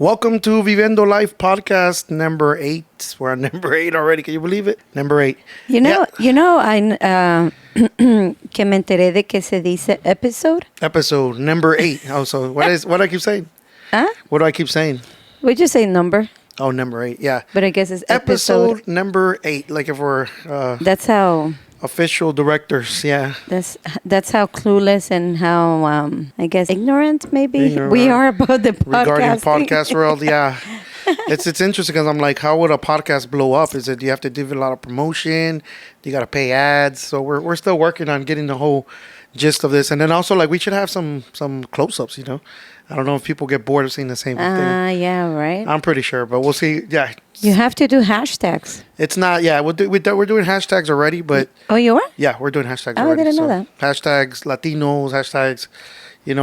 Welcome to Viviendo Life podcast number 8. We're on number 8 already. Can you believe it? Number 8. I que me enteré de que se dice episode. Episode number 8. Oh, so what do I keep saying? Huh? What do I keep saying? We just say number. Oh, number 8. Yeah. But I guess it's episode number 8. Like if we're that's how official directors. Yeah. That's how clueless and how I guess ignorant maybe we are about the podcast. Regarding podcast world, yeah. It's interesting because I'm like, how would a podcast blow up? Is it you have to do a lot of promotion? You got to pay ads. So we're still working on getting the whole gist of this, and then also like we should have some close-ups. I don't know if people get bored of seeing the same thing. Yeah, right. I'm pretty sure, but we'll see. Yeah. You have to do hashtags. It's not. Yeah, we're doing hashtags already, but oh, you are? Yeah, we're doing hashtags already. Oh, I didn't know that. Hashtags Latinos, hashtags,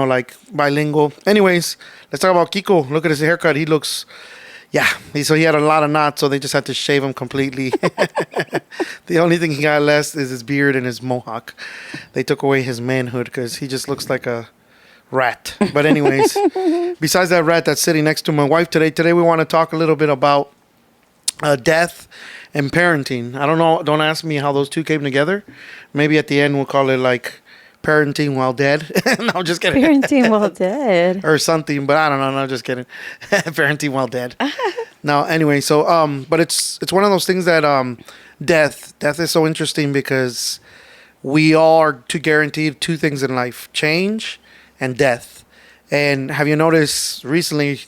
like bilingual. Anyways, let's talk about Kiko. Look at his haircut. He looks. Yeah, so he had a lot of knots, so they just had to shave him completely. The only thing he got left is his beard and his mohawk. They took away his manhood because he just looks like a rat. But anyways, besides that rat that's sitting next to my wife today we want to talk a little bit about death and parenting. I don't know. Don't ask me how those two came together. Maybe at the end we'll call it like parenting while dead. No, I'm just kidding. Parenting while dead. Or something, but I don't know. No, just kidding. Parenting while dead. No, anyway, so but it's one of those things that death is so interesting because we all are guaranteed two things in life: change and death. And have you noticed recently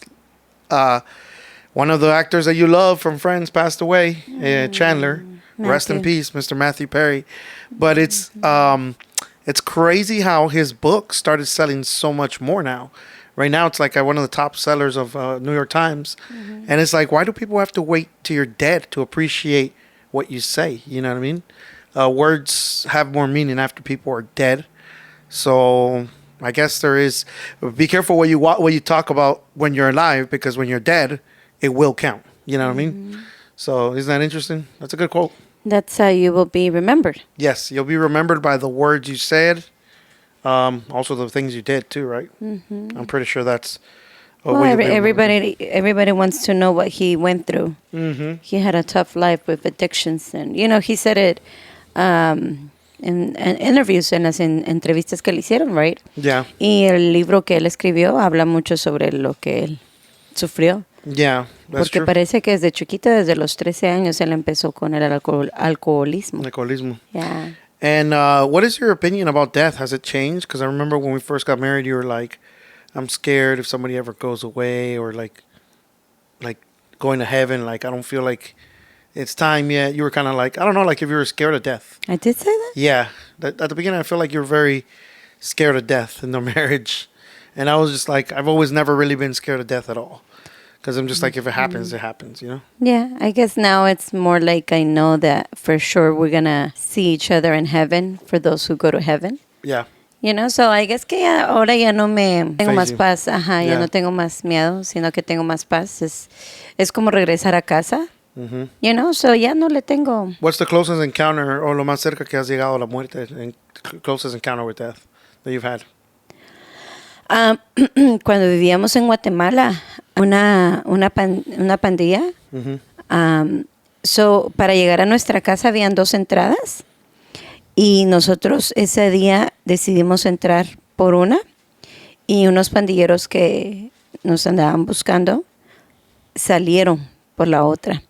one of the actors that you love from Friends passed away, Chandler. Matthew. Rest in peace, Mr. Matthew Perry. But it's crazy how his book started selling so much more now. Right now, it's like one of the top sellers of New York Times. Mm-hmm. And it's like, why do people have to wait till you're dead to appreciate what you say? You know what I mean? Words have more meaning after people are dead. So I guess there is. Be careful what you talk about when you're alive, because when you're dead, it will count. You know what I mean? So isn't that interesting? That's a good quote. That's how you will be remembered. Yes, you'll be remembered by the words you said. Also the things you did too, right? Mm-hmm. I'm pretty sure that's. Everybody wants to know what he went through. Mm-hmm. He had a tough life with addictions, and he said it in interviews, en las entrevistas que le hicieron, right? Yeah. Y el libro que él escribió habla mucho sobre lo que él sufrió. Yeah, that's Porque true. parece que desde chiquito, desde los 13 años, él empezó con el alcoholismo. Yeah. And what is your opinion about death? Has it changed? Because I remember when we first got married, you were like, I'm scared if somebody ever goes away, or like going to heaven. Like, I don't feel like it's time yet. You were kind of like, I don't know, like if you were scared of death. I did say that? Yeah. At the beginning, I feel like you were very scared of death in the marriage. And I was just like, I've always never really been scared of death at all. Because I'm just like, if it happens, it happens, Yeah, I guess now it's more like I know that for sure we're going to see each other in heaven for those who go to heaven. Yeah. So I guess que ahora ya no me tengo más you. paz. Ajá, ya no tengo más miedo, sino que tengo más paz. Es como regresar a casa. Mm-hmm. So ya no le tengo. What's the closest encounter, o lo más cerca que has llegado a la muerte, closest encounter with death that you've had? Cuando vivíamos en Guatemala, una pandilla. Mm-hmm. So para llegar a nuestra casa habían 2 entradas y nosotros ese día decidimos entrar por una, y unos pandilleros que nos andaban buscando salieron por la otra.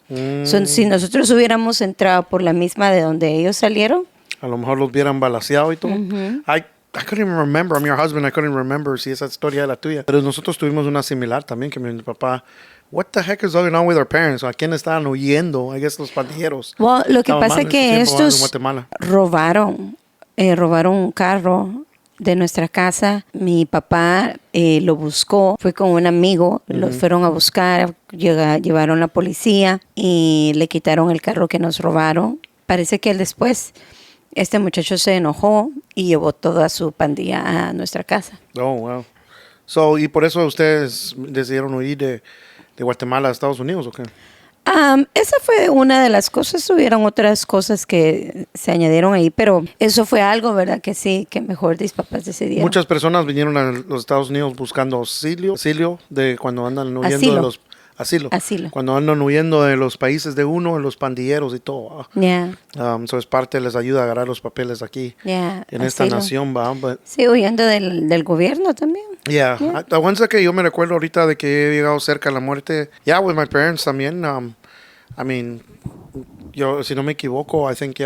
So, si nosotros hubiéramos entrado por la misma de donde ellos salieron, a lo mejor los hubieran balaceado y todo. Mm-hmm. I couldn't even remember. I'm your husband. I couldn't remember si esa historia es la tuya. Pero nosotros tuvimos una similar también, que mi papá, what the heck is going on with our parents? ¿A quién estaban huyendo? I guess los pandilleros. Well, lo que pasa es que estos robaron un carro de nuestra casa. Mi papá lo buscó, fue con un amigo, los fueron a buscar, llevaron la policía y le quitaron el carro que nos robaron. Parece que él después, este muchacho se enojó y llevó toda su pandilla a nuestra casa. Oh, wow. So, ¿y por eso ustedes decidieron huir de Guatemala a Estados Unidos o qué? Esa fue una de las cosas. Hubieron otras cosas que se añadieron ahí, pero eso fue algo, ¿verdad? Que sí, que mejor mis papás decidieron. Muchas personas vinieron a los Estados Unidos buscando auxilio de cuando andan huyendo Asilo. de los asilo. Cuando andan huyendo de los países de uno, de los pandilleros y todo. Yeah. So es parte, les ayuda a agarrar los papeles aquí en esta asilo. nación, ¿va? But, sí, huyendo del gobierno también. Yeah. La once que yo me recuerdo ahorita de que he llegado cerca a la muerte, with my parents también. I mean, yo, si no me equivoco, I think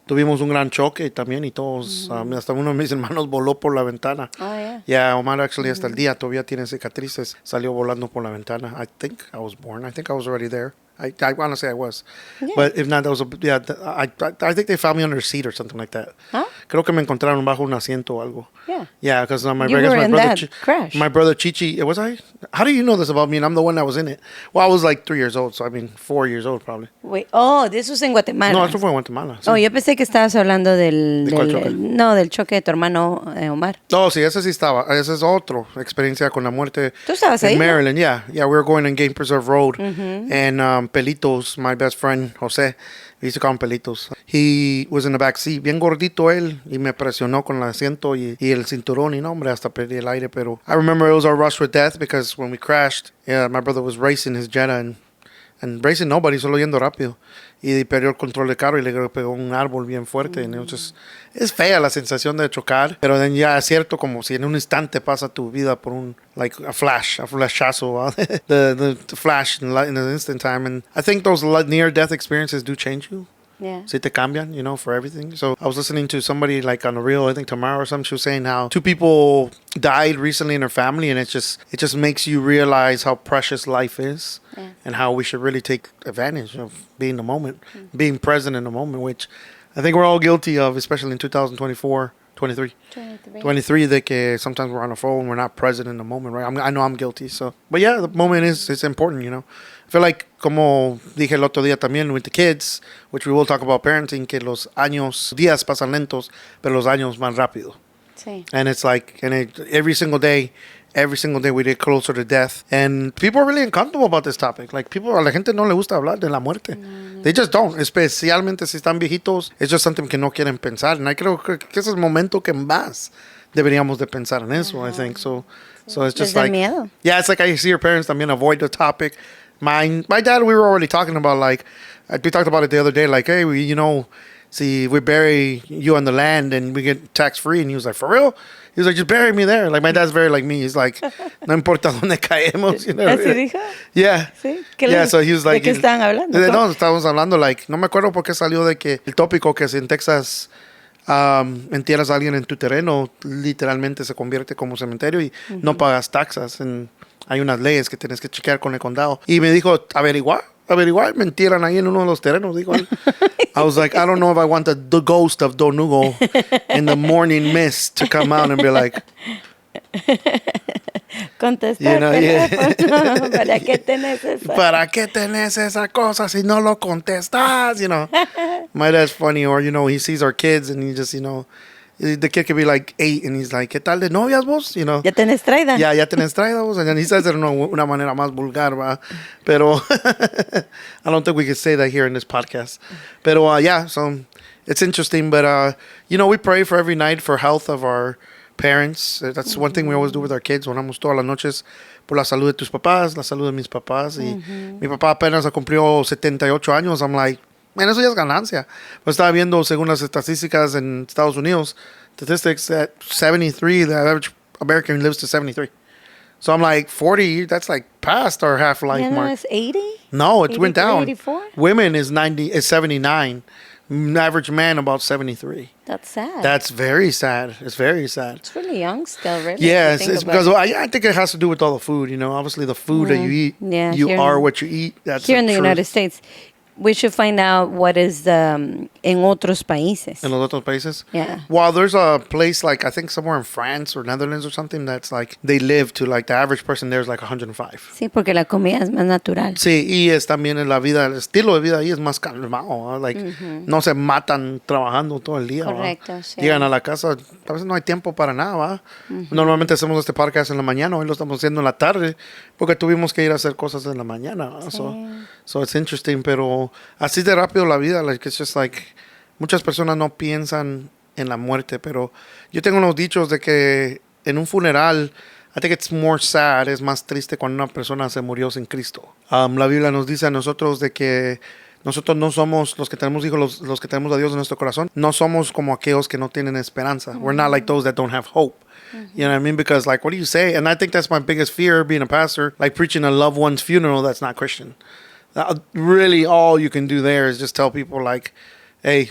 tuvimos un gran choque también y todos, hasta uno de mis hermanos voló por la ventana. Oh, yeah. Yeah, Omar actually hasta el día todavía tiene cicatrices, salió volando por la ventana. I think I was born. I think I was already there. I want to say I was. Yeah. But if not, I think they found me under a seat or something like that. Huh? Creo que me encontraron bajo un asiento o algo. Yeah. Yeah, because my You were in that crash. My brother Chichi, was I? How do you know this about me? And I'm the one that was in it. Well, I was like 3 years old, so I mean 4 years old probably. Wait, de eso es en Guatemala. No, eso fue en Guatemala. Sí. Oh, yo pensé que estabas hablando ¿De cuál choque? del choque de tu hermano Omar. Oh, sí, ese sí estaba. Esa es otra experiencia con la muerte. ¿Tú estabas en ahí? Maryland, yeah. We were going on Game Preserve Road. And Pelitos, my best friend, Jose, we used to call him Pelitos. He was in the back seat, bien gordito él, y me presionó con el asiento y el cinturón, y no, hombre, hasta perdí el aire. Pero I remember it was our rush with death because when we crashed, my brother was racing his Jetta and racing nobody, solo yendo rápido. Y perdió el control del carro y le pegó un árbol bien fuerte. Entonces, es fea la sensación de chocar, pero ya es cierto como si en un instante pasa tu vida por un, like a flashazo, the flash in an instant time. And I think those near-death experiences do change you. Yeah. Sí te cambian, for everything. So I was listening to somebody like on the reel, I think tomorrow or something, she was saying how 2 people died recently in her family, and it just makes you realize how precious life is. Yeah. And how we should really take advantage of being in the moment, being present in the moment, which I think we're all guilty of, especially in 2024, 23, de que sometimes we're on the phone, we're not present in the moment, right? I know I'm guilty, so. But yeah, the moment it's important, I feel like, como dije el otro día también with the kids, which we will talk about parenting, que los días pasan lentos, pero los años van rápido. Sí. And it's like, every single day we get closer to death. And people are really uncomfortable about this topic. Like, a la gente no le gusta hablar de la muerte. No. They just don't. Especialmente si están viejitos. It's just something que no quieren pensar. And I creo que ese es el momento que más deberíamos de pensar en eso, I think. So it's just like... miedo. Yeah, it's like I see your parents también avoid the topic. My dad, we were already talking about, like... We talked about it the other day. Like, hey, see, we bury you on the land and we get tax-free. And he was like, for real? He was like, just bury me there. Like, my dad's very like me. He's like, no importa dónde caemos. ¿Así dijo? Yeah. ¿Sí? So he was like... ¿De qué estaban hablando? No, estábamos hablando, like, no me acuerdo por qué salió de que el tópico que si en Texas entierras a alguien en tu terreno, literalmente se convierte como cementerio y no pagas taxas. Hay unas leyes que tienes que chequear con el condado. Y me dijo, averiguar, me entierran ahí en uno de los terrenos, dijo él. I was like, I don't know if I want the ghost of Donugo in the morning mist to come out and be like... Contestar teléfono. ¿Para qué tenés esa? ¿Para qué tenés esa cosa si no lo contestas? My dad's funny, or, he sees our kids and he just, the kid could be like 8 and he's like, ¿qué tal de novias vos? ¿Ya tenés traída? Ya tenés traída vos. And he says it in una manera más vulgar, ¿va? Pero I don't think we could say that here in this podcast. Pero so it's interesting. But, we pray for every night for health of our parents. That's one thing we always do with our kids. Oramos todas las noches por la salud de tus papás, la salud de mis papás. Y mi papá apenas cumplió 78 años. I'm like, man, eso ya es ganancia. Pues estaba viendo, según las estadísticas en Estados Unidos, statistics that 73, the average American lives to 73. So I'm like, 40, that's like past our half-life mark. It's 80? No, it went down. 84? Women is 79. Average man about 73. That's sad. That's very sad. It's very sad. It's really young still, really. Yeah, it's because I think it has to do with all the food. Obviously the food that you eat, you are what you eat. That's here in the truth. United States. we should find out what is en otros países. In los otros países? Yeah. Well, there's a place like, I think somewhere in France or Netherlands or something that's like, they live to like, the average person there is like 105. Sí, porque la comida es más natural. Sí, y es también en la vida, el estilo de vida ahí es más calmado, ¿no? Like, no se matan trabajando todo el día. Correcto, ¿va? sí. Llegan a la casa, a veces no hay tiempo para nada, ¿va? Normalmente hacemos este podcast en la mañana, hoy lo estamos haciendo en la tarde, porque tuvimos que ir a hacer cosas en la mañana, ¿va? Sí. So it's interesting, pero así de rápido la vida, like, it's just like, muchas personas no piensan en la muerte, pero yo tengo unos dichos de que en un funeral, I think it's more sad, es más triste cuando una persona se murió sin Cristo. La Biblia nos dice a nosotros de que nosotros no somos los que tenemos hijos, los que tenemos a Dios en nuestro corazón, no somos como aquellos que no tienen esperanza. We're not like those that don't have hope. You know what I mean? Because like, what do you say? And I think that's my biggest fear being a pastor, like preaching a loved one's funeral that's not Christian. Really, all you can do there is just tell people like, hey,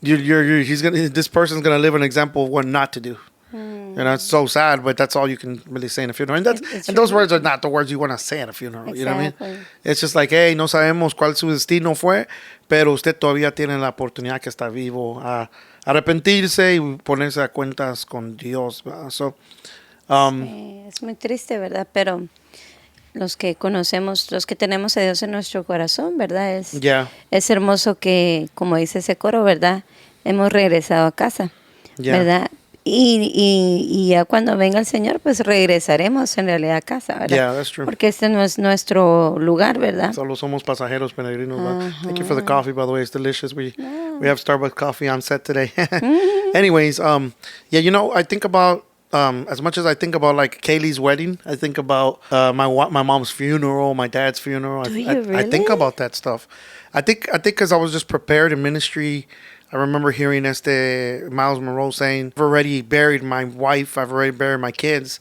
this person's gonna live an example of what not to do. You know, it's so sad, but that's all you can really say in a funeral. And those words are not the words you want to say in a funeral. Exactly. You know what I mean? It's just like, hey, no sabemos cuál su destino fue, pero usted todavía tiene la oportunidad que está vivo a arrepentirse y ponerse a cuentas con Dios. So, sí, es muy triste, ¿verdad? Pero los que conocemos, los que tenemos a Dios en nuestro corazón, ¿verdad? Es hermoso que, como dice ese coro, ¿verdad? Hemos regresado a casa, ¿verdad? Y ya cuando venga el Señor, pues regresaremos en realidad a casa, ¿verdad? Yeah, that's true. Porque este no es nuestro lugar, ¿verdad? Solo somos pasajeros peregrinos. Thank you for the coffee, by the way. It's delicious. We have Starbucks coffee on set today. Anyways, yeah, you know, I think about, as much as I think about like Kaylee's wedding, I think about my mom's funeral, my dad's funeral. Do you really? I think about that stuff. I think because I was just prepared in ministry. I remember hearing Miles Monroe saying, I've already buried my wife, I've already buried my kids.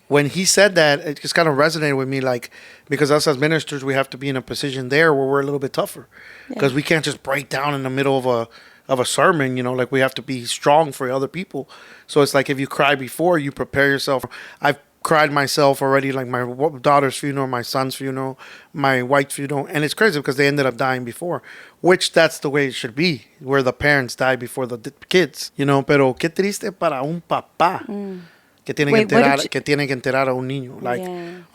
When he said that, it just kind of resonated with me, like, because us as ministers, we have to be in a position there where we're a little bit tougher. Because we can't just break down in the middle of a sermon, you know, like we have to be strong for other people. So it's like if you cry before, you prepare yourself. I've cried myself already, like my daughter's funeral, my son's funeral, my wife's funeral. And it's crazy because they ended up dying before, which that's the way it should be, where the parents die before the kids, you know. Pero qué triste para un papá que tiene que enterar a un niño. Like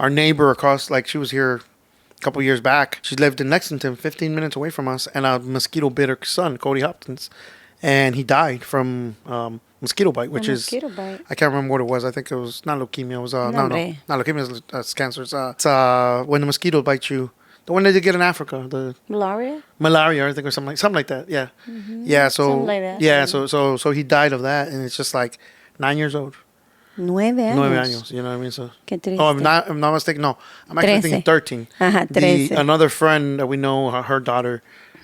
our neighbor across, like she was here a couple years back. She lived in Lexington, 15 minutes away from us, and a mosquito bit her son, Cody Hopkins, and he died from mosquito bite, which is bite. I can't remember what it was. I think it was not leukemia. It was no, not leukemia. It's cancer. It's when the mosquito bites you. The one that you get in Africa, the malaria, I think, or something like that. Yeah, yeah. So something like that. Yeah, so he died of that, and it's just like 9 years old. 9 años. 9 años. You know what I mean? So. Qué triste. Oh, I'm not mistaken. No, I'm actually thinking 13. Ajá, 13. Another friend that we know, her daughter,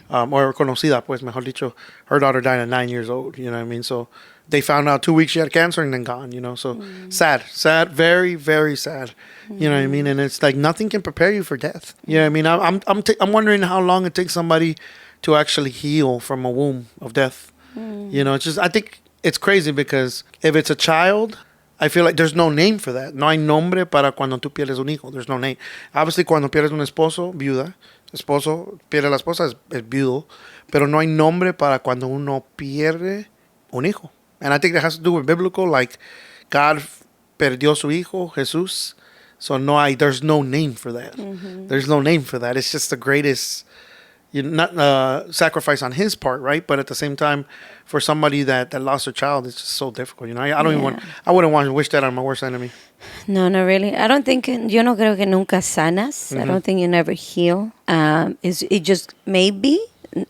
or conocida, pues, mejor dicho, her daughter died at 9 years old. You know what I mean? So they found out 2 weeks she had cancer and then gone, you know. So sad, very, very sad. You know what I mean? And it's like nothing can prepare you for death. You know what I mean? I'm wondering how long it takes somebody to actually heal from a womb of death. You know, it's just, I think it's crazy because if it's a child, I feel like there's no name for that. No hay nombre para cuando tú pierdes un hijo. There's no name. Obviously, cuando pierdes un esposo, viuda. Esposo, pierde la esposa, es viudo. Pero no hay nombre para cuando uno pierde un hijo. And I think that has to do with biblical, like God perdió su hijo, Jesús. So there's no name for that. There's no name for that. It's just the greatest, sacrifice on his part, right? But at the same time, for somebody that lost a child, it's just so difficult. You know, I wouldn't want to wish that on my worst enemy. No, not really. I don't think, yo no creo que nunca sanas. I don't think you never heal. It just maybe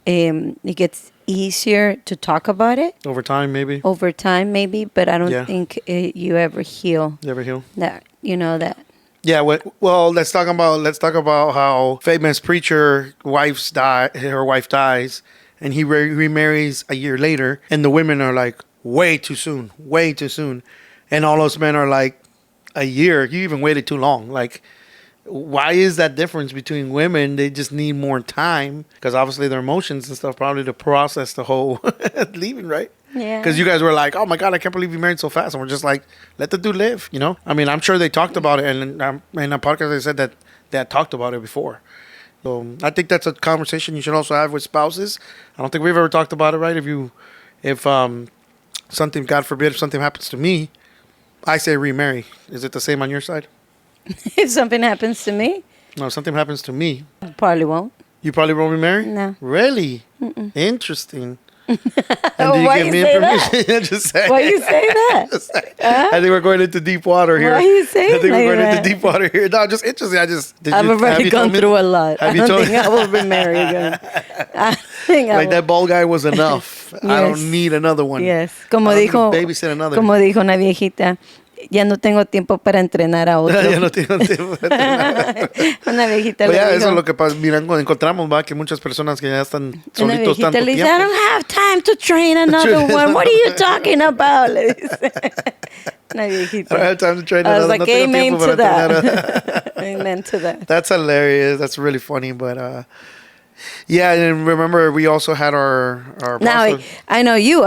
it gets easier to talk about it. Over time, maybe, but I don't think you ever heal. You ever heal? That, you know, that. Yeah, well, let's talk about how famous preacher her wife dies, and he remarries a year later, and the women are like, way too soon, and all those men are like, a year, you even waited too long. Like, why is that difference between women? They just need more time, because obviously their emotions and stuff probably to process the whole leaving, right? Yeah. Because you guys were like, oh my God, I can't believe you married so fast. And we're just like, let the dude live, you know? I mean, I'm sure they talked about it. And in a podcast, they said that they had talked about it before. So I think that's a conversation you should also have with spouses. I don't think we've ever talked about it, right? If something, God forbid, if something happens to me, I say remarry. Is it the same on your side? If something happens to me, No, if something happens to me, probably won't. you probably won't remarry? No. Really? Interesting. And Why you say that? Just saying. Why you say that? Just saying. I think we're going into deep water here. Why you saying I think we're like going that? into deep water here. No, just interesting. I've already gone through a lot. I don't think I will be married again. I think I Like will. that bald guy was enough. I Yes. don't need another one. Yes. I Como don't need to dijo, babysit another. como dijo una viejita, ya no tengo tiempo para entrenar a otro. Ya no tengo tiempo. Una viejita Pero le ya, dijo, eso es lo que pasa. Mira, encontramos, va, que muchas personas que ya están una solitos viejita tanto le dice, I tiempo. don't have time to train another one. What are you talking about? Le dice. Una viejita. I don't have time to train I was another. like, No tengo amen tiempo to para entrenar. that. Amen to that. That's hilarious. That's really funny. But yeah, and remember we also had our Now, apostle- I know you.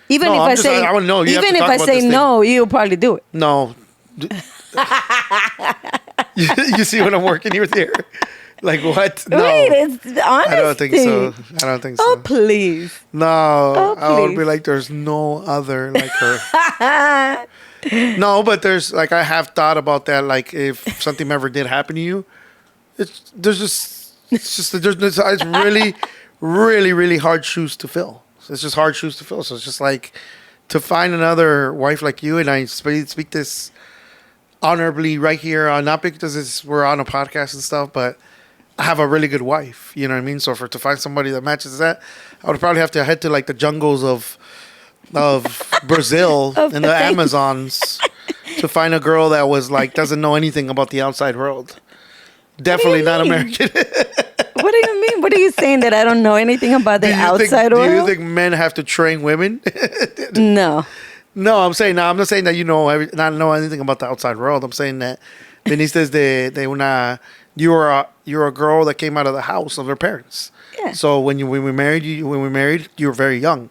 Even No, if I'm I just- say, I wanna know. You have even to if talk I about say this thing. no, you'll probably do it. No. You see what I'm working with here? Like what? No. Wait, it's honesty. I don't think so. I don't think so. Oh, please. No, Oh, I would please. be like, there's no other like her. No, but there's like I have thought about that. Like if something ever did happen to you, it's really, really, really hard shoes to fill. So it's just hard shoes to fill. So it's just like to find another wife like you, and I speak this honorably right here, not because we're on a podcast and stuff, but I have a really good wife. You know what I mean? So to find somebody that matches that, I would probably have to head to like the jungles of Brazil Of and the things. Amazons to find a girl that was like doesn't know anything about the outside world. Definitely not mean? American. What do you mean? What are you saying that I don't know anything about the outside do you world? think men have to train women? No. No, I'm not saying that not know anything about the outside world. I'm saying that viniste you're a girl that came out of the house of her parents. Yeah. So when we married, you were very young.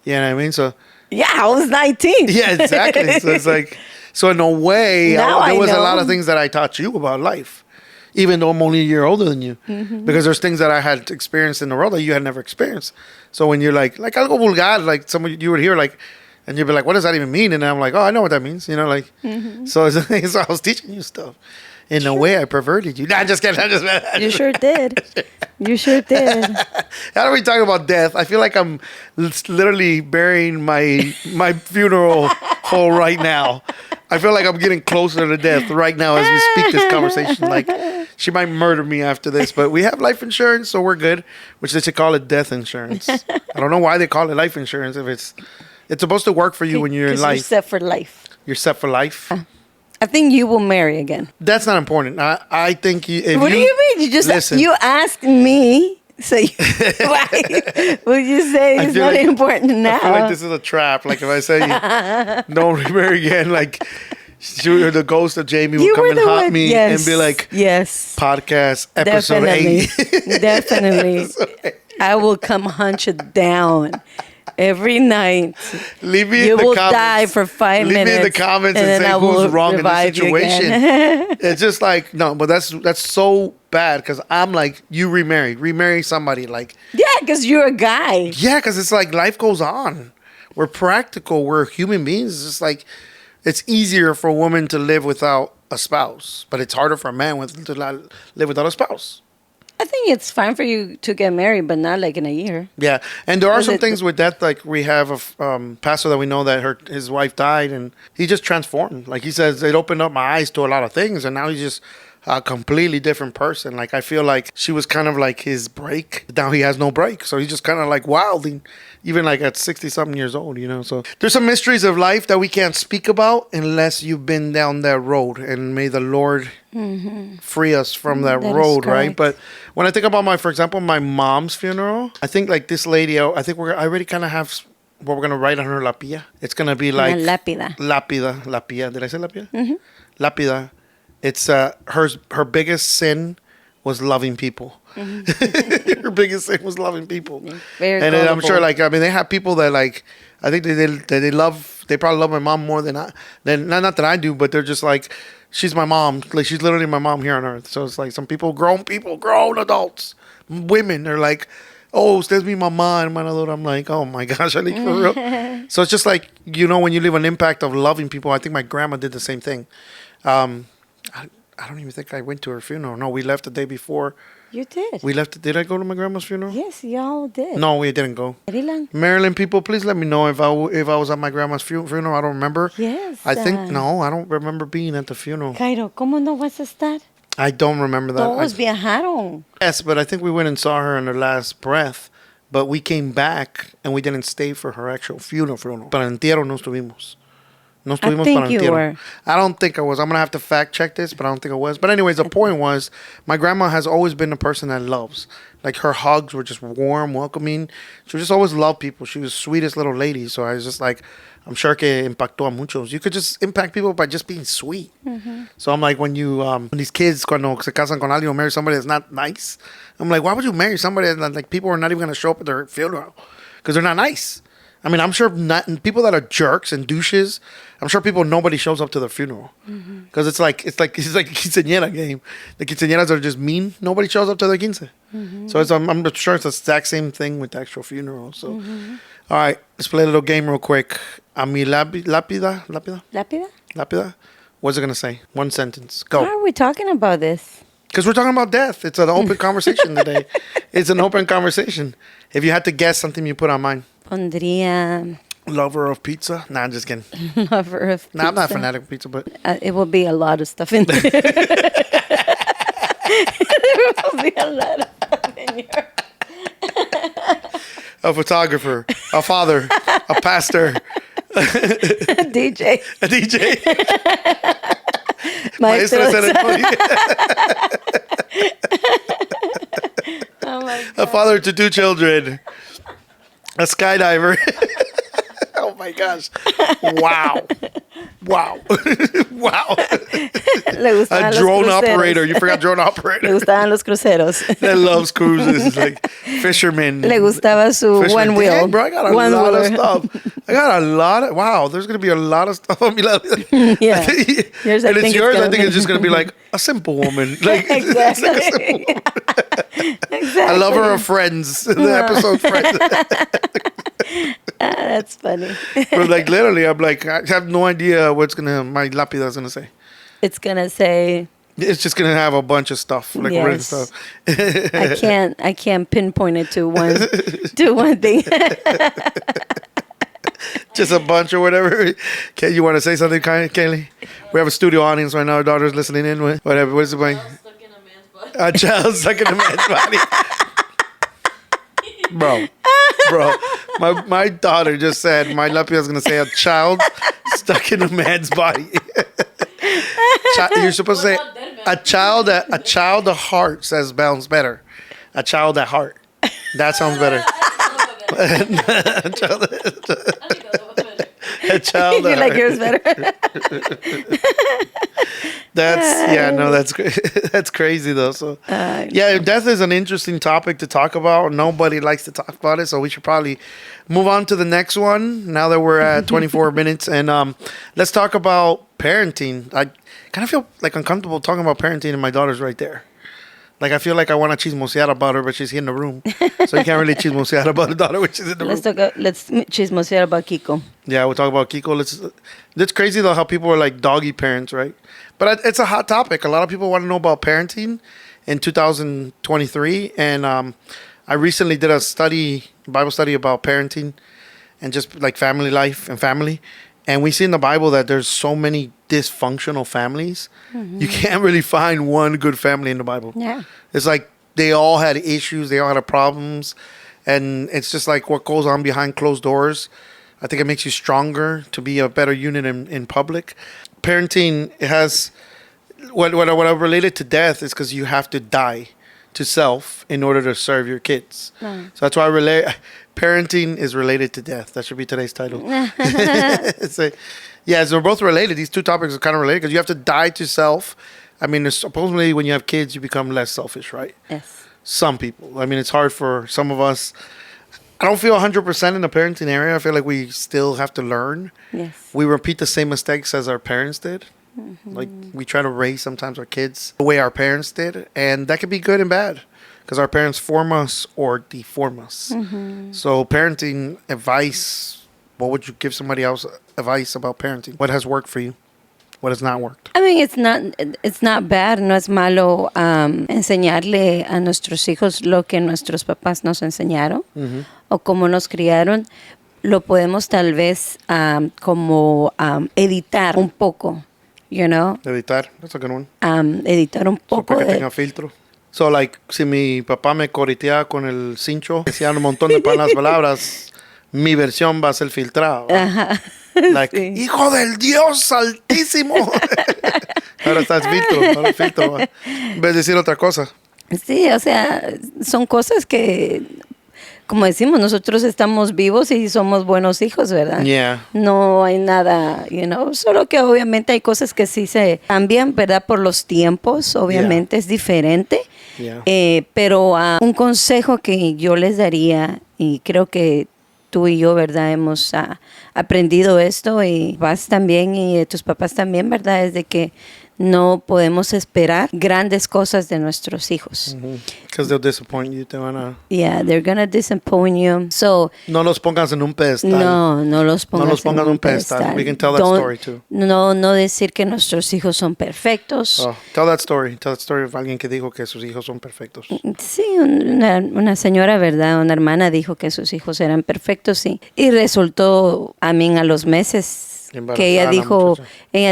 You know what I mean? So Yeah, I was 19. yeah, exactly. So it's like, so in a way, Now there I was a know. lot of things that I taught you about life, even though I'm only a year older than you, because there's things that I had experienced in the world that you had never experienced. So when you're like algo vulgar, like somebody you would hear like, and you'd be like, what does that even mean? And I'm like, oh, I know what that means. You know, like, so I was teaching you stuff. In a way, I perverted you. Nah, just kidding. You sure did. You sure did. How are we talking about death? I feel like I'm literally burying my funeral hole right now. I feel like I'm getting closer to death right now as we speak this conversation. Like, she might murder me after this, but we have life insurance, so we're good. Which they should call it death insurance. I don't know why they call it life insurance if it's supposed to work for you when you're in 'Cause life. You're set for life. You're set for life. I think you will marry again. That's not important. I think if What do you mean? You just listen. you asked me, so why would you say I it's feel not like- important now? I feel like this is a trap. Like if I say don't remarry again, like the ghost of Jamie will you come were and the haunt one, me yes, and be like, yes, podcast episode definitely, 8. definitely. I will come hunt you down every night. Leave me You in the will comments. die for 5 Leave minutes. me in the comments and then say I who's will wrong in this revive you situation. again. It's just like no, but that's so bad because I'm like you remarry somebody like Yeah, because you're a guy. yeah, because it's like life goes on. We're practical. We're human beings. It's just like it's easier for a woman to live without a spouse, but it's harder for a man to live without a spouse. I think it's fine for you to get married, but not like in a year. Yeah, and there are Was some it- things with that. Like we have a pastor that we know that his wife died, and he just transformed. Like he says, it opened up my eyes to a lot of things, and now he's just a completely different person. Like I feel like she was kind of like his break. Now he has no break, so he's just kind of like wilding, even like at 60-something years old. You know, so there's some mysteries of life that we can't speak about unless you've been down that road, and may the Lord free us from that That is road, right? correct. But when I think about for example, my mom's funeral, I think like this lady, I think I already kind of have what we're gonna write on her lapilla. It's gonna be like Una lápida. lapida. Did I say lapida? Lapida. It's her biggest sin was loving people. Her biggest sin was loving people. Very and then I'm gullible. sure, like I mean, they have people that like I think they probably love my mom more than not that I do, but they're just like She's my mom. Like, she's literally my mom here on earth. So it's like some grown adults, women are like, oh, usted es mi mamá, hermano. I'm like, oh my gosh, I like for real. So it's just like, when you leave an impact of loving people. I think my grandma did the same thing. I don't even think I went to her funeral. No, we left the day before. You did. We left. Did I go to my grandma's funeral? Yes, y'all did. No, we didn't go. Maryland. Maryland people, please let me know if I was at my grandma's funeral. I don't remember. Yes. I think, no, I don't remember being at the funeral. Cairo, ¿cómo no vas a estar? I don't remember that. Todos viajaron. Yes, but I think we went and saw her in her last breath. But we came back and we didn't stay for her actual funeral. Para el entierro no estuvimos. No estuvimos I think para el you entierro. were. I don't think I was. I'm going to have to fact check this, but I don't think I was. But anyways, the point was, my grandma has always been a person that loves. Like, her hugs were just warm, welcoming. She just always loved people. She was the sweetest little lady. So I was just like, I'm sure que impactó a muchos. You could just impact people by just being sweet. Mm-hmm. So I'm like, when these kids, cuando se casan con alguien or marry somebody that's not nice, I'm like, why would you marry somebody that, like, people are not even going to show up at their funeral? Because they're not nice. I mean, I'm sure people that are jerks and douches, I'm sure nobody shows up to their funeral. Because it's like a quinceañera game. The quinceañeras are just mean. Nobody shows up to their quince. Mm-hmm. So I'm sure it's the exact same thing with the actual funeral. So, all right, let's play a little game real quick. A mi lápida? Lápida? What's it going to say? One sentence. Go. Why are we talking about this? Because we're talking about death. It's an open conversation today. It's an open conversation. If you had to guess something you put on mine. Pondría... Lover of pizza? Nah, I'm just kidding. Lover of pizza. Nah, I'm not a fanatic of pizza, but... it will be a lot of stuff in there. There will be a lot of stuff in here. A photographer. A father. A pastor. A DJ. A DJ. Maestro de ceremonia. Oh my God. A father to 2 children. A skydiver. Oh my gosh. Wow. Wow. Wow. A drone operator. You forgot drone operator. Le gustaban los cruceros. That loves cruises. Like fishermen. Le gustaba su fishermen. one wheel. Dang, bro, I got a lot of stuff. I got a lot of, wow, there's going to be a lot of stuff on me. Yeah. Yours, and it's yours, I think it's just going to be like a simple woman. Like, exactly. It's like a simple woman. Exactly. I love her of Friends. The episode Friends. That's funny. But like literally, I'm like, I have no idea what's my lapida's gonna say. It's gonna say. It's just gonna have a bunch of stuff, like written Yes. stuff. I can't pinpoint it to one thing. Just a bunch or whatever. Okay, you want to say something, Kaylee? We have a studio audience right now. Our daughter's listening in. Whatever. What is it? A child stuck in a man's body. Bro. My daughter just said my lapida's gonna say a child stuck in a man's body. You're supposed to say a child at heart sounds better. A child at heart. That sounds better. A child You like yours better? That's crazy though. So death is an interesting topic to talk about. Nobody likes to talk about it, so we should probably move on to the next one now that we're at 24 minutes. And let's talk about parenting. I kind of feel like uncomfortable talking about parenting, and my daughter's right there. Like, I feel like I want to chismosear about her, but she's here in the room. So you can't really chismosear about a daughter when she's in the room. Let's chismosear about Kiko. Yeah, we'll talk about Kiko. It's crazy, though, how people are like doggy parents, right? But it's a hot topic. A lot of people want to know about parenting in 2023. And I recently did a Bible study about parenting and just like family life and family. And we see in the Bible that there's so many dysfunctional families. Mm-hmm. You can't really find one good family in the Bible. Yeah. It's like they all had issues. They all had problems. And it's just like what goes on behind closed doors. I think it makes you stronger to be a better unit in public. Parenting has... What I related to death is because you have to die to self in order to serve your kids. So that's why parenting is related to death. That should be today's title. So they're both related. These two topics are kind of related because you have to die to self. I mean, supposedly when you have kids, you become less selfish, right? Yes. Some people. I mean, it's hard for some of us. I don't feel 100% in the parenting area. I feel like we still have to learn. Yes. We repeat the same mistakes as our parents did. Like we try to raise sometimes our kids the way our parents did, and that could be good and bad because our parents form us or deform us. So parenting advice, what would you give somebody else advice about parenting? What has worked for you? What has not worked? I mean, it's not bad, no es malo enseñarle a nuestros hijos lo que nuestros papás nos enseñaron o cómo nos criaron. Lo podemos tal vez como editar un poco, you know? Editar, that's a good one. Editar un So, poco para que tenga filtro. So, like, si mi papá me corretea con el cincho, decía un montón de malas palabras, mi versión va a ser filtrada. Ajá. Like, Sí. hijo del Dios altísimo. Ahora estás filtro, ahora filtro. En vez de decir otra cosa. Sí, o sea, son cosas que, como decimos, nosotros estamos vivos y somos buenos hijos, ¿verdad? Yeah. No hay nada, you know, solo que obviamente hay cosas que sí se cambian, ¿verdad? Por los tiempos, obviamente es diferente. Yeah. Pero un consejo que yo les daría, y creo que tú y yo, ¿verdad? Hemos aprendido esto y vas también y tus papás también, ¿verdad? Es de que no podemos esperar grandes cosas de nuestros hijos. Because they'll disappoint you. Te van a... Yeah, they're gonna disappoint you. So, No los pongas en un pedestal. no los pongas en un pedestal. We can tell that story too. No decir que nuestros hijos son perfectos. Oh, tell that story. Tell that story of alguien que dijo que sus hijos son perfectos. Sí, una señora, ¿verdad? Una hermana dijo que sus hijos eran perfectos y resultó a los meses que ella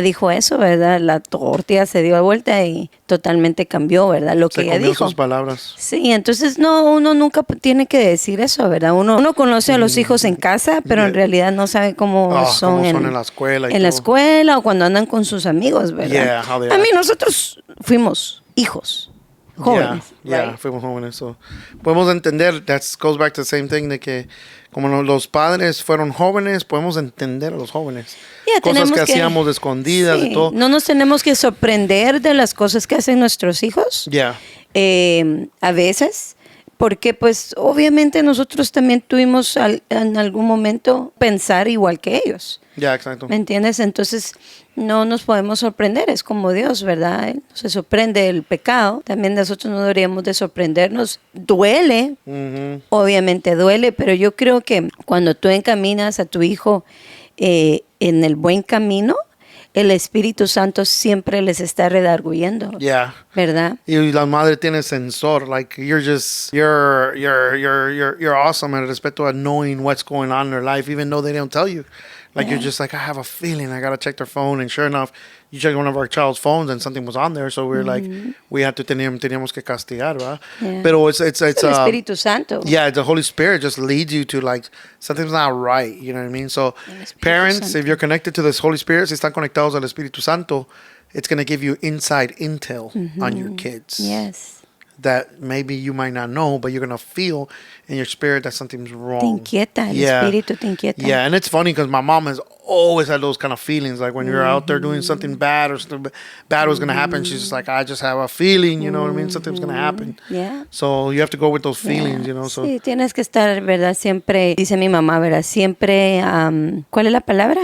dijo eso, ¿verdad? La tortilla se dio a vuelta y totalmente cambió, ¿verdad? Lo que ella dijo. Sus palabras. Sí, entonces uno nunca tiene que decir eso, ¿verdad? Uno conoce a los hijos en casa, pero en realidad no sabe cómo son en la escuela. En la escuela o cuando andan con sus amigos, ¿verdad? Yeah, a mí nosotros fuimos hijos. Jóvenes. Yeah, fuimos jóvenes. So, podemos entender, that goes back to the same thing, de que como los padres fueron jóvenes, podemos entender a los jóvenes. Cosas que hacíamos escondidas y todo. No nos tenemos que sorprender de las cosas que hacen nuestros hijos. Yeah. A veces, porque pues obviamente nosotros también tuvimos en algún momento pensar igual que ellos. Ya, exacto. ¿Me entiendes? Entonces no nos podemos sorprender, es como Dios, ¿verdad? Él se sorprende el pecado, también nosotros no deberíamos de sorprendernos. Duele, obviamente duele, pero yo creo que cuando tú encaminas a tu hijo en el buen camino, el Espíritu Santo siempre les está redarguyendo. Yeah. ¿Verdad? Y la madre tiene sensor, like you're awesome en respecto a knowing what's going on in their life, even though they don't tell you. Like you're just like, I have a feeling, I gotta check their phone, and sure enough, you check one of our child's phones and something was on there, so we're like, we had to teníamos que castigar, ¿verdad? Yeah. Pero it's el Espíritu Santo. Yeah, the Holy Spirit just leads you to like something's not right, you know what I mean? So parents, Santo. if you're connected to this Holy Spirit, si están conectados al Espíritu Santo, it's going to give you inside intel on your kids. Yes. That maybe you might not know, but you're going to feel in your spirit that something's wrong. Te inquieta, el Espíritu te inquieta. Yeah, and it's funny because my mom has always had those kind of feelings. Like when you're out there doing something bad or something bad was going to happen, she's just like, I just have a feeling, you know what I mean? Something's going to happen. Yeah. So you have to go with those feelings, you know. So Sí, tienes que estar, ¿verdad? Siempre, dice mi mamá, ¿verdad? Siempre, ¿cuál es la palabra?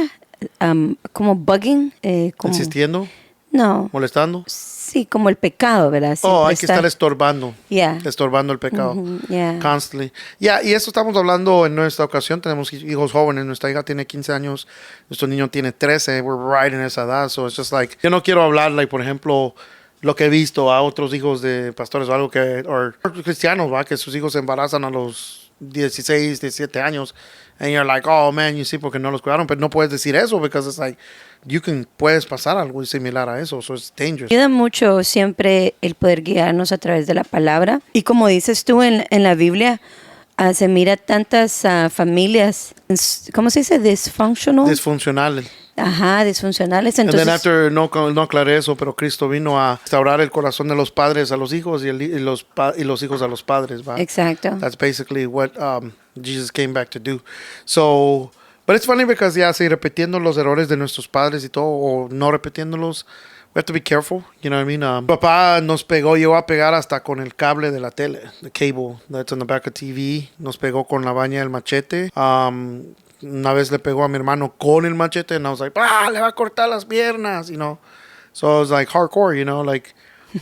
Como bugging. Como, insistiendo, no. molestando. Sí, como el pecado, ¿verdad? Siempre Hay que estar estorbando. Yeah. Estorbando el pecado. Yeah. Constantly. Yeah, y eso estamos hablando en nuestra ocasión. Tenemos hijos jóvenes. Nuestra hija tiene 15 años. Nuestro niño tiene 13. We're right in esa edad. So it's just like, yo no quiero hablar, like, por ejemplo, lo que he visto a otros hijos de pastores o algo que, o cristianos, ¿va? Que sus hijos se embarazan a los 16, 17 años. And you're like, oh man, you see, porque no los cuidaron. Pero no puedes decir eso, because it's like, puedes pasar algo similar a eso. So it's dangerous. Ayuda mucho siempre el poder guiarnos a través de la palabra. Y como dices tú en la Biblia, se mira tantas familias, ¿cómo se dice? Disfuncionales. Ajá, disfuncionales. And Entonces, then after, no aclaré eso, pero Cristo vino a restaurar el corazón de los padres a los hijos y los hijos a los padres, ¿va? exacto. That's basically what Jesus came back to do. So, but it's funny because, sí, repitiendo los errores de nuestros padres y todo, o no repitiéndolos, we have to be careful, you know what I mean? Papá nos llegó a pegar hasta con el cable de la tele, the cable that's on the back of TV. Nos pegó con la baña del machete. Una vez le pegó a mi hermano con el machete, and I was like, le va a cortar las piernas, you know. So it's like hardcore, you know, like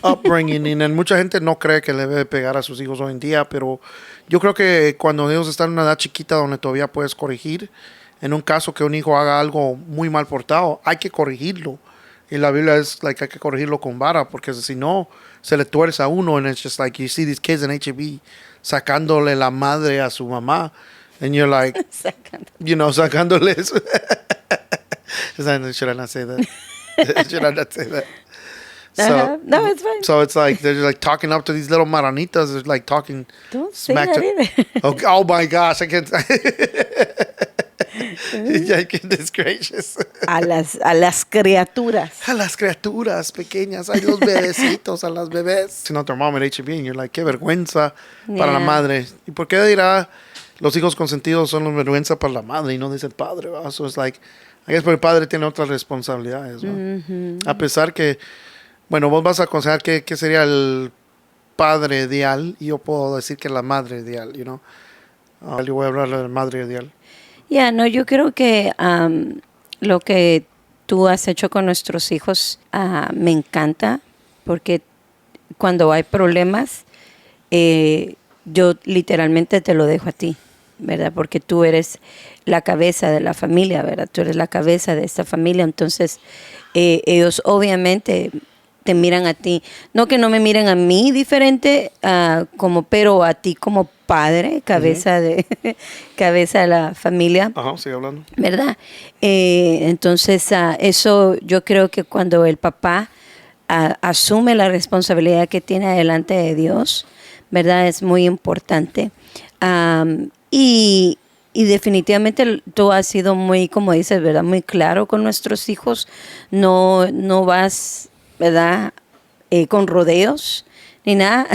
upbringing. Y mucha gente no cree que le debe pegar a sus hijos hoy en día, pero yo creo que cuando ellos están en una edad chiquita donde todavía puedes corregir, en un caso que un hijo haga algo muy mal portado, hay que corregirlo. Y la Biblia es like hay que corregirlo con vara, porque si no, se le tuerce a uno. And it's just like you see these kids in HEB sacándole la madre a su mamá. And you're like, you know, sacándoles. Should I not say that? Should I not say that? So, no, it's fine. So it's like they're like talking up to these little maranitas. They're like talking Don't say smack that to. either. Oh my gosh, I can't. Goodness gracious. A las criaturas. A las criaturas pequeñas, a los bebecitos, a las bebés. Si no, tu mamá me bien, you're like, qué vergüenza para la madre. ¿Y por qué dirá los hijos consentidos son una vergüenza para la madre y no dice el padre? ¿Va? So it's like, I guess porque el padre tiene otras responsabilidades. A pesar que, bueno, vos vas a aconsejar qué sería el padre ideal y yo puedo decir que la madre ideal, you know. Yo voy a hablar de la madre ideal. No, yo creo que lo que tú has hecho con nuestros hijos me encanta, porque cuando hay problemas, yo literalmente te lo dejo a ti, ¿verdad? Porque tú eres la cabeza de la familia, ¿verdad? Tú eres la cabeza de esta familia, entonces ellos obviamente te miran a ti. No que no me miren a mí diferente, pero a ti como padre, cabeza de la familia. Ajá, sigue hablando. ¿Verdad? Entonces, eso yo creo que cuando el papá asume la responsabilidad que tiene delante de Dios, ¿verdad? Es muy importante. Y definitivamente tú has sido muy, como dices, ¿verdad? Muy claro con nuestros hijos. No vas, ¿verdad? Con rodeos ni nada.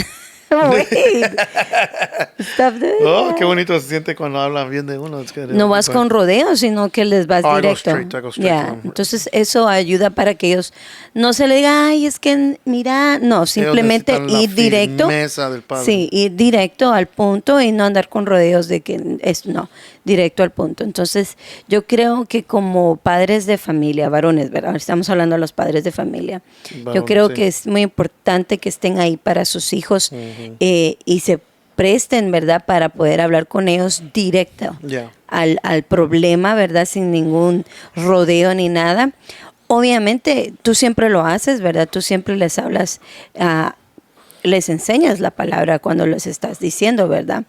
Stop doing that. Qué bonito se siente cuando hablan bien de uno. No vas con rodeos, sino que les vas directo. I go straight. Entonces eso ayuda para que ellos no se le diga, ay, es que mira, no, simplemente ir directo. Del padre. Sí, ir directo al punto y no andar con rodeos de que no, directo al punto. Entonces yo creo que como padres de familia, varones, ¿verdad? Estamos hablando de los padres de familia. Yo creo que es muy importante que estén ahí para sus hijos. Y se presten, ¿verdad? Para poder hablar con ellos directo al problema, ¿verdad? Sin ningún rodeo ni nada. Obviamente, tú siempre lo haces, ¿verdad? Tú siempre les hablas, les enseñas la palabra cuando les estás diciendo, ¿verdad?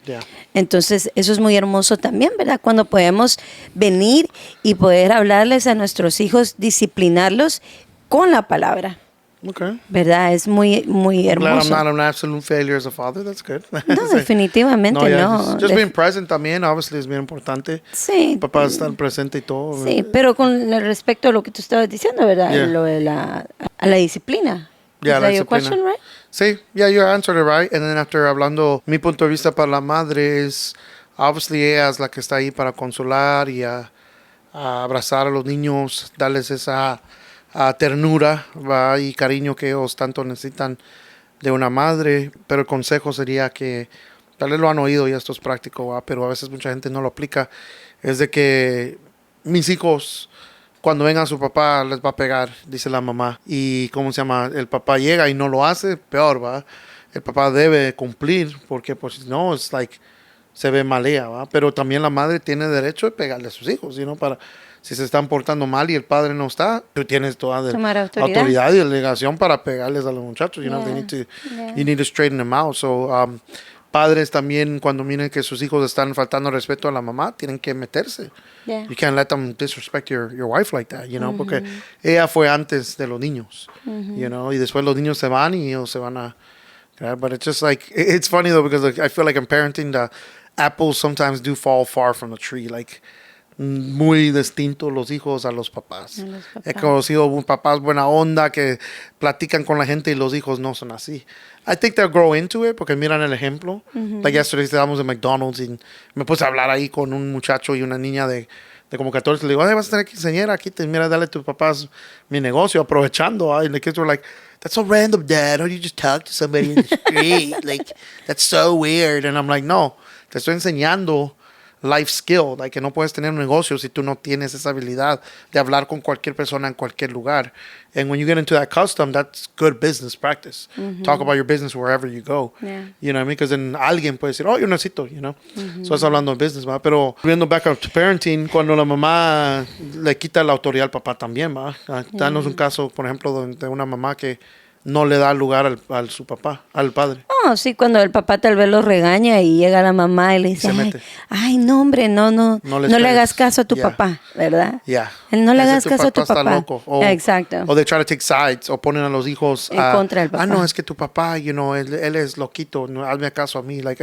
Entonces, eso es muy hermoso también, ¿verdad? Cuando podemos venir y poder hablarles a nuestros hijos, disciplinarlos con la palabra. Okay. ¿Verdad? Es muy, muy hermoso. Glad I'm not an absolute failure as a father. That's good. No, definitivamente no. Just being present también, obviously, es bien importante. Sí. Papá estar presente y todo. Sí, pero con respecto a lo que tú estabas diciendo, ¿verdad? Lo de a la disciplina. Yeah, Is that your question, right? Sí, you answered it right. And then after hablando, mi punto de vista para la madre es, obviously, ella es la que está ahí para consolar y a abrazar a los niños, darles esa ternura, ¿va? Y cariño que ellos tanto necesitan de una madre, pero el consejo sería que tal vez lo han oído y esto es práctico, ¿va? Pero a veces mucha gente no lo aplica, es de que mis hijos cuando vengan su papá les va a pegar, dice la mamá, y ¿cómo se llama? El papá llega y no lo hace, peor, ¿va? El papá debe cumplir, porque pues si no, es like se ve malea, ¿va? Pero también la madre tiene derecho de pegarle a sus hijos, ¿no? Para si se están portando mal y el padre no está, tú tienes toda autoridad y delegación para pegarles a los muchachos. You need to straighten them out. So, padres también, cuando miren que sus hijos están faltando respeto a la mamá, tienen que meterse. You can't let them disrespect your wife like that, you know, porque ella fue antes de los niños, you know, y después los niños se van y ellos se van a... But it's just like, it's funny though, because like, I feel like in parenting, the apples sometimes do fall far from the tree, like... muy distintos los hijos a los papás. He conocido papás buena onda que platican con la gente y los hijos no son así. I think they'll grow into it porque miran el ejemplo. Like yesterday estábamos en McDonald's y me puse a hablar ahí con un muchacho y una niña de como 14. Le digo, vas a tener que enseñar aquí, mira, dale a tus papás mi negocio, aprovechando. And the kids were like, that's so random, Dad. How do you just talk to somebody in the street? Like, that's so weird. And I'm like, no, te estoy enseñando life skill, like que no puedes tener un negocio si tú no tienes esa habilidad de hablar con cualquier persona en cualquier lugar. And when you get into that custom, that's good business practice. Talk about your business wherever you go. Yeah. You know what I mean? Because then alguien puede decir, oh, yo necesito, you know. So es hablando de business, ¿va? Pero viendo back up to parenting, cuando la mamá le quita la autoridad al papá también, ¿va? Danos un caso, por ejemplo, de una mamá que no le da lugar al su papá, al padre. Oh, sí, cuando el papá tal vez lo regaña y llega la mamá y le dice, se mete. ay, no, hombre, no le hagas caso a tu papá, ¿verdad? Yeah. No le Ese hagas caso a tu está papá. loco. Exacto. O they try to take sides, o ponen a los hijos En contra del papá. no, es que tu papá, you know, él es loquito, no, hazme caso a mí. Like,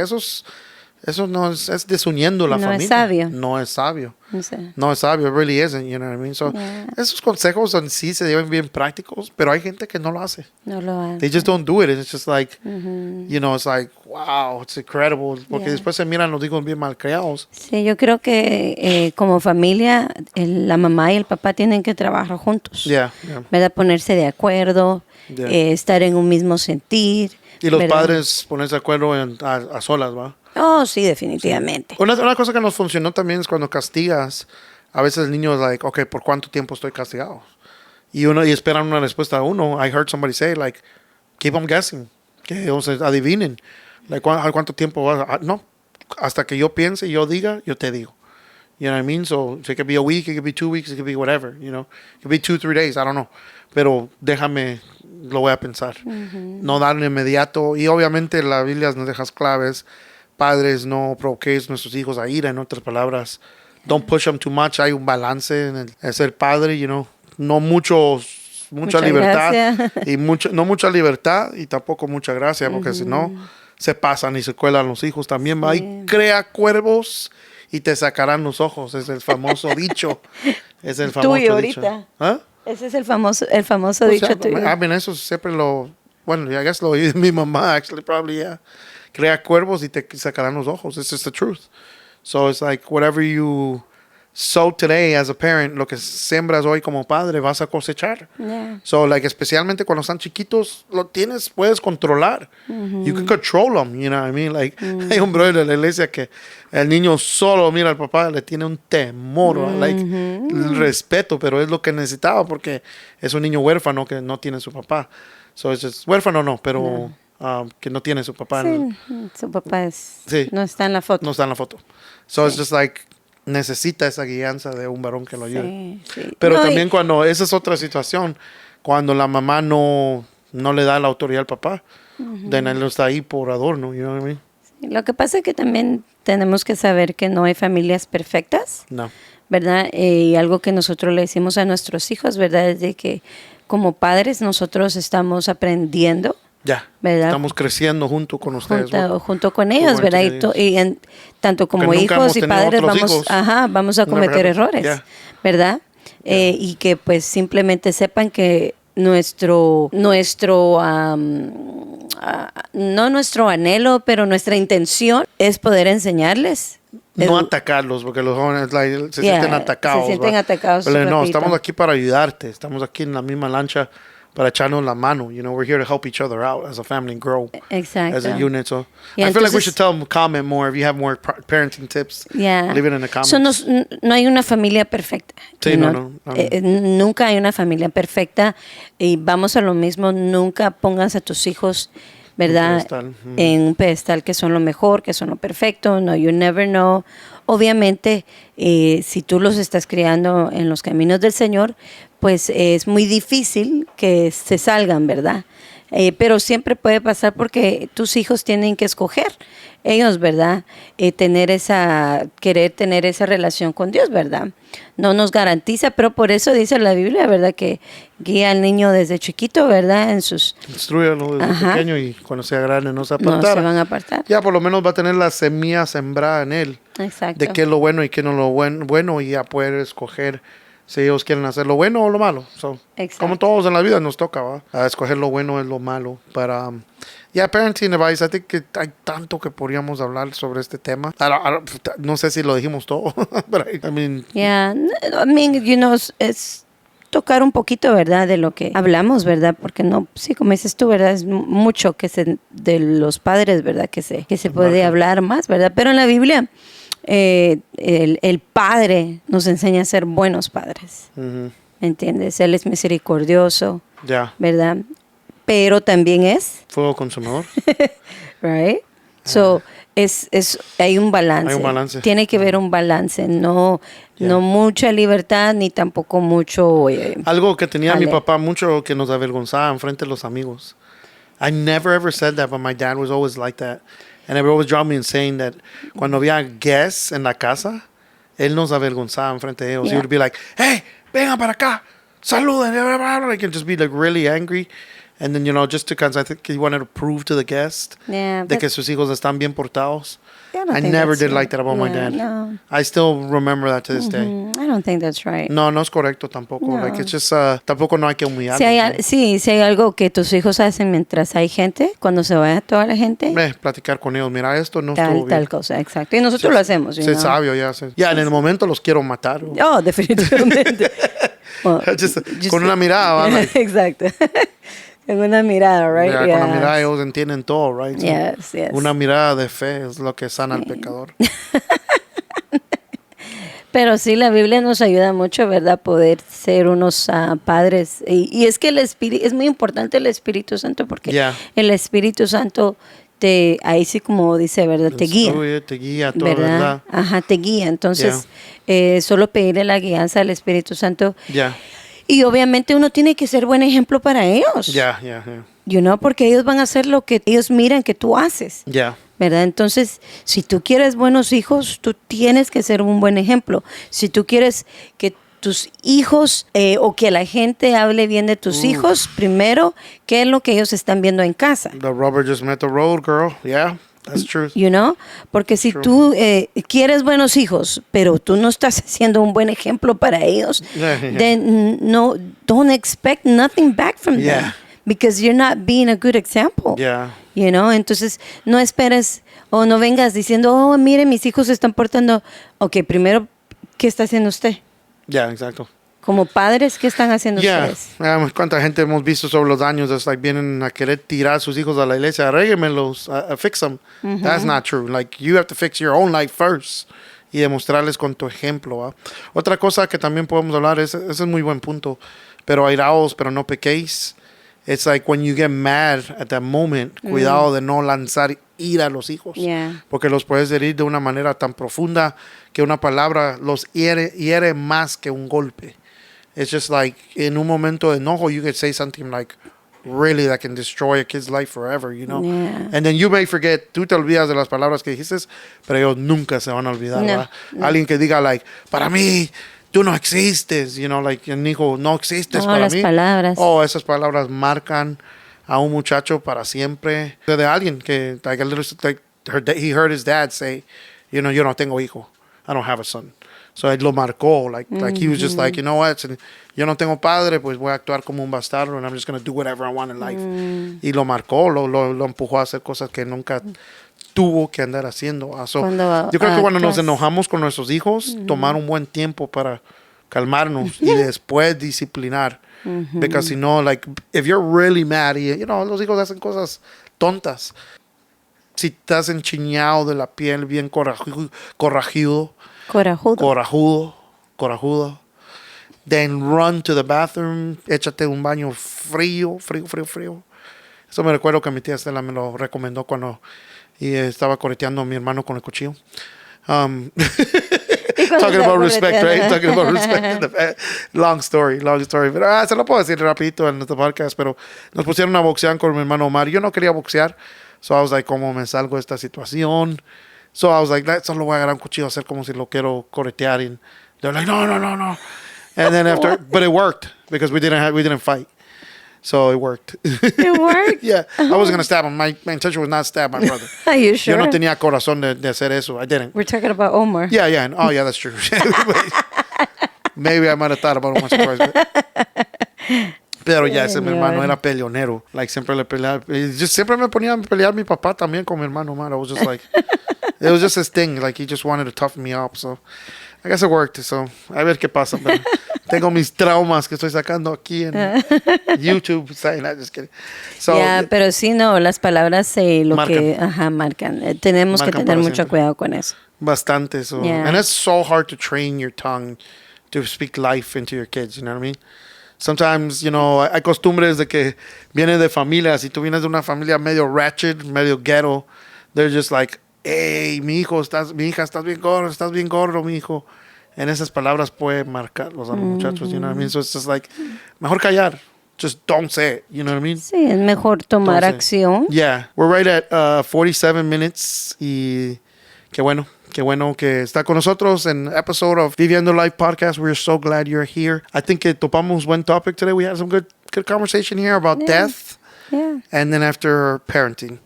eso no es desuniendo la familia. No es sabio. No es sabio. No sé. No es sabio, it really isn't, you know what I mean? So, esos consejos en sí se llevan bien prácticos, pero hay gente que no lo hace. No lo hace. They just don't do it. It's just like, you know, it's like, wow, it's incredible. Porque después se miran los hijos bien mal criados. Sí, yo creo que como familia, la mamá y el papá tienen que trabajar juntos. Yeah. ¿Verdad? Ponerse de acuerdo, estar en un mismo sentir. Y los ¿verdad? padres ponerse de acuerdo a solas, ¿va? Oh, sí, definitivamente. Sí. Una cosa que nos funcionó también es cuando castigas, a veces el niño es like, okay, ¿por cuánto tiempo estoy castigado? Y esperan una respuesta a uno. I heard somebody say, like, keep them guessing. Que o sea, adivinen. Like, ¿cuánto tiempo va? No, hasta que yo piense y yo diga, yo te digo. You know what I mean? So it could be a week, it could be 2 weeks, it could be whatever, you know. It could be 2-3 days, I don't know. Pero déjame, lo voy a pensar. No darle inmediato. Y obviamente la Biblia nos deja claves. Padres, no provoquéis a nuestros hijos a ira, en otras palabras. Don't push them too much. Hay un balance en el ser padre, you know. No mucha libertad. Y no mucha libertad y tampoco mucha gracia, porque si no, se pasan y se cuelan los hijos también. Sí. Y crea cuervos y te sacarán los ojos. Es el famoso dicho. Es el famoso tuyo dicho. Ahorita. ¿Ah? Ese es el famoso dicho tuyo. I mean, eso siempre bueno, I guess lo oí de mi mamá, actually, probably, yeah. Crea cuervos y te sacarán los ojos. It's just the truth. So it's like whatever you sow today as a parent, lo que siembras hoy como padre, vas a cosechar. Yeah. So, like, especialmente cuando están chiquitos, puedes controlar. You can control them, you know what I mean? Like, hay un brother de la iglesia que el niño solo mira al papá, le tiene un temor, like, el respeto, pero es lo que necesitaba porque es un niño huérfano que no tiene su papá. So, it's just, huérfano no, pero que no tiene su papá. Sí, su papá no está en la foto. No está en la foto. So, it's just like, necesita esa guianza de un varón que lo ayude. Sí. Pero también cuando, esa es otra situación, cuando la mamá no le da la autoridad al papá, then él está ahí por adorno, you know what I mean? Sí, lo que pasa es que también tenemos que saber que no hay familias perfectas, No. ¿verdad? Y algo que nosotros le decimos a nuestros hijos, ¿verdad? Es de que como padres nosotros estamos aprendiendo. Ya, ¿verdad? estamos creciendo junto con ustedes. Junto con ellos, ¿verdad? Tanto como hijos y padres vamos a cometer errores, ¿verdad? Y que pues simplemente sepan que no nuestro anhelo, pero nuestra intención es poder enseñarles. No atacarlos, porque los jóvenes se sienten atacados. Se sienten atacados. Pero no, estamos aquí para ayudarte, estamos aquí en la misma lancha para echarnos la mano. You know, we're here to help each other out as a family and grow as a unit. So I feel like we should tell them, comment more if you have more parenting tips. Yeah. Leave it in the comments. No hay una familia perfecta. Sí, no. Nunca hay una familia perfecta y vamos a lo mismo. Nunca pongas a tus hijos, ¿verdad? En un pedestal que son lo mejor, que son lo perfecto. No, you never know. Obviamente, si tú los estás criando en los caminos del Señor, pues es muy difícil que se salgan, ¿verdad? Pero siempre puede pasar porque tus hijos tienen que escoger ellos, ¿verdad? Querer tener esa relación con Dios, ¿verdad? No nos garantiza, pero por eso dice la Biblia, ¿verdad? Que guía al niño desde chiquito, ¿verdad? Instrúyalo desde pequeño y cuando sea grande no se apartará. No se van a apartar. Ya por lo menos va a tener la semilla sembrada en él. Exacto. De qué es lo bueno y qué no es lo bueno y ya poder escoger si ellos quieren hacer lo bueno o lo malo. Como todos en la vida nos toca, ¿va? A escoger lo bueno o lo malo. Para parenting advice, I think que hay tanto que podríamos hablar sobre este tema. No sé si lo dijimos todo, but I mean, es tocar un poquito, ¿verdad? De lo que hablamos, ¿verdad? Porque no, sí, como dices tú, ¿verdad? Es mucho de los padres, ¿verdad? Que se puede hablar más, ¿verdad? Pero en la Biblia el padre nos enseña a ser buenos padres. Mhm. ¿Entiendes? Él es misericordioso, Yeah. ¿verdad? Pero también es, Fuego consumidor. right? So, hay un balance. Hay un balance. Tiene que haber un balance, no, Yeah. no mucha libertad ni tampoco mucho. Algo que tenía mi Ale. papá mucho que nos avergonzaba enfrente de los amigos. I never ever said that, but my dad was always like that. And it would always drive me insane that cuando había guests en la casa, él nos avergonzaba enfrente de ellos. Yeah. He would be like, hey, vengan para acá, saluden. Like, and just be like really angry. And then, just to, because I think he wanted to prove to the guest Yeah, de que sus hijos están bien portados. I don't I think never that's did right. like that about my Yeah, dad. no. I still remember that to this day. I don't think that's right. No, no es correcto tampoco. No. Like, it's just, tampoco no hay que humillarlos. Si hay algo que tus hijos hacen mientras hay gente, cuando se vaya toda la gente, Platicar con ellos. Mira, esto no estuvo bien. tal cosa, exacto. Y nosotros lo hacemos. Sí, sabio, ya. Ya, en el momento los quiero matar. Oh, definitivamente. Well, Con una mirada, ¿va? Like, exacto. En una mirada, right? yeah, con la mirada ellos entienden todo, right? So, Yes. una mirada de fe es lo que sana al pecador. Pero sí, la Biblia nos ayuda mucho, ¿verdad? Poder ser unos padres. Y es que es muy importante el Espíritu Santo porque Yeah. el Espíritu Santo ahí sí como dice, ¿verdad? Te guía. Te guía, toda verdad. Ajá, te guía. Entonces, solo pedirle la guianza al Espíritu Santo. Ya. Y obviamente uno tiene que ser buen ejemplo para ellos. Ya. Porque ellos van a hacer lo que ellos miran que tú haces. Ya. ¿Verdad? Entonces, si tú quieres buenos hijos, tú tienes que ser un buen ejemplo. Si tú quieres que tus hijos o que la gente hable bien de tus hijos, primero, ¿qué es lo que ellos están viendo en casa? The rubber just met the road, girl. Yeah, that's true. Porque si tú quieres buenos hijos, pero tú no estás haciendo un buen ejemplo para ellos, then don't expect nothing back from them. Because you're not being a good example. Yeah. Entonces no esperes o no vengas diciendo, oh, mire, mis hijos se están portando. Ok, primero, ¿qué está haciendo usted? Yeah, exacto. Como padres, ¿qué están haciendo ustedes? Cuánta gente hemos visto sobre los años, it's like vienen a querer tirar a sus hijos a la iglesia, arréglemelos, fix them. That's not true. Like, you have to fix your own life first y demostrarles con tu ejemplo. ¿Va? Otra cosa que también podemos hablar, ese es muy buen punto, pero airaos, pero no pequéis. It's like when you get mad at that moment, cuidado de no lanzar ira a los hijos, porque los puedes herir de una manera tan profunda que una palabra los hiere más que un golpe. It's just like, en un momento de enojo, you could say something like, really, that can destroy a kid's life forever, Yeah. And then you may forget, tú te olvidas de las palabras que dijiste, pero ellos nunca se van a olvidar, ¿verdad? Alguien que diga, like, para mí, tú no existes, like, un hijo, no existes para las mí. Palabras. Esas palabras marcan a un muchacho para siempre. De alguien que, he heard his dad say, yo no tengo hijo. I don't have a son. So él lo marcó, like he was just like, you know what, yo no tengo padre, pues voy a actuar como un bastardo and I'm just going to do whatever I want in life. Y lo marcó, lo empujó a hacer cosas que nunca tuvo que andar haciendo. Yo creo que cuando nos enojamos con nuestros hijos, tomar un buen tiempo para calmarnos y después disciplinar. Because si no, like, if you're really mad, y, los hijos hacen cosas tontas. Si estás enchiñado de la piel, bien corajudo, then run to the bathroom, échate un baño frío. Eso me recuerdo que mi tía Estela me lo recomendó cuando estaba correteando a mi hermano con el cuchillo. Talking about respect, right? Talking about respect. Long story. Pero se lo puedo decir rapidito en este podcast, pero nos pusieron a boxear con mi hermano Omar. Yo no quería boxear, so I was like, ¿cómo me salgo de esta situación? So I was like, solo voy a agarrar un cuchillo, hacer como si lo quiero corretear. And they're like, no. And then but it worked because we didn't fight. So it worked. It worked? Yeah. I wasn't going to stab him. My intention was not to stab my brother. Are you sure? Yo no tenía corazón de hacer eso. I didn't. We're talking about Omar. Yeah. Oh, yeah, that's true. Maybe I might have thought about it once or twice. Pero ya, ese mi hermano era peleonero. Like, siempre le peleaba. Siempre me ponía a pelear mi papá también con mi hermano Omar. I was just like, it was just his thing. Like, he just wanted to toughen me up. So, I guess it worked. So, a ver qué pasa. Pero tengo mis traumas que estoy sacando aquí en YouTube. Just kidding. So, pero sí, no, las palabras lo marcan. que marcan. Tenemos que tener mucho cuidado con eso. Bastante. So, Yeah. and it's so hard to train your tongue to speak life into your kids, you know what I mean? Sometimes, you know, hay costumbres de que vienen de familias. Si tú vienes de una familia medio ratchet, medio ghetto, they're just like, hey, mi hija, estás bien gordo, mi hijo. En esas palabras puede marcarlos a los muchachos, you know what I mean? So it's just like, mejor callar. Just don't say it, you know what I mean? Sí, es mejor tomar Don't say it. acción. Yeah, we're right at 47 minutes y qué bueno que está con nosotros en episode of Viviendo Life podcast. We're so glad you're here. I think que topamos buen topic today. We had some good conversation here about death. Yeah. And then after parenting.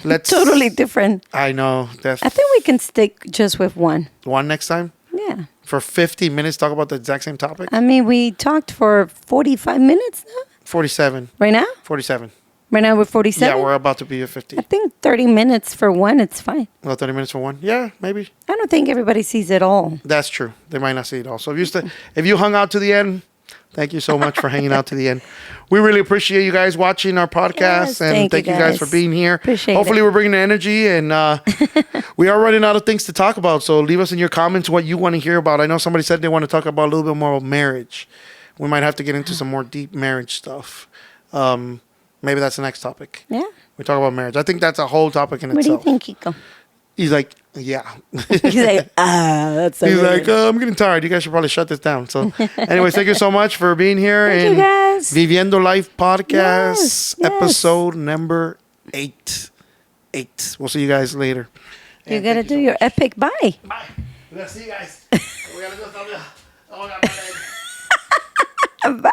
Let's Totally different. I know. Death. I think we can stick just with one. One next time? Yeah. For 50 minutes, talk about the exact same topic? I mean, we talked for 45 minutes now. 47. Right now? 47. Right now we're 47? Yeah, we're about to be at 50. I think 30 minutes for one, it's fine. Well, 30 minutes for one? Yeah, maybe. I don't think everybody sees it all. That's true. They might not see it all. So if you hung out to the end, thank you so much for hanging out to the end. We really appreciate you guys watching our podcast. Yes, and thank you guys for being here. Appreciate Hopefully it. we're bringing the energy. And we are running out of things to talk about. So leave us in your comments what you want to hear about. I know somebody said they want to talk about a little bit more about marriage. We might have to get into some more deep marriage stuff. Maybe that's the next topic. Yeah. We talk about marriage. I think that's a whole topic in What do you itself. think, Kiko? He's like, yeah. He's like, that's so He's weird. like, I'm getting tired. You guys should probably shut this down. So, anyways, thank you so much for being here. Thank in you, guys. Viviendo Life podcast, Yes. episode number 8. We'll see you guys later. You And got to thank do so your much. epic bye. Bye. We're going to see you guys. We got to do something. Oh, my God. Bye.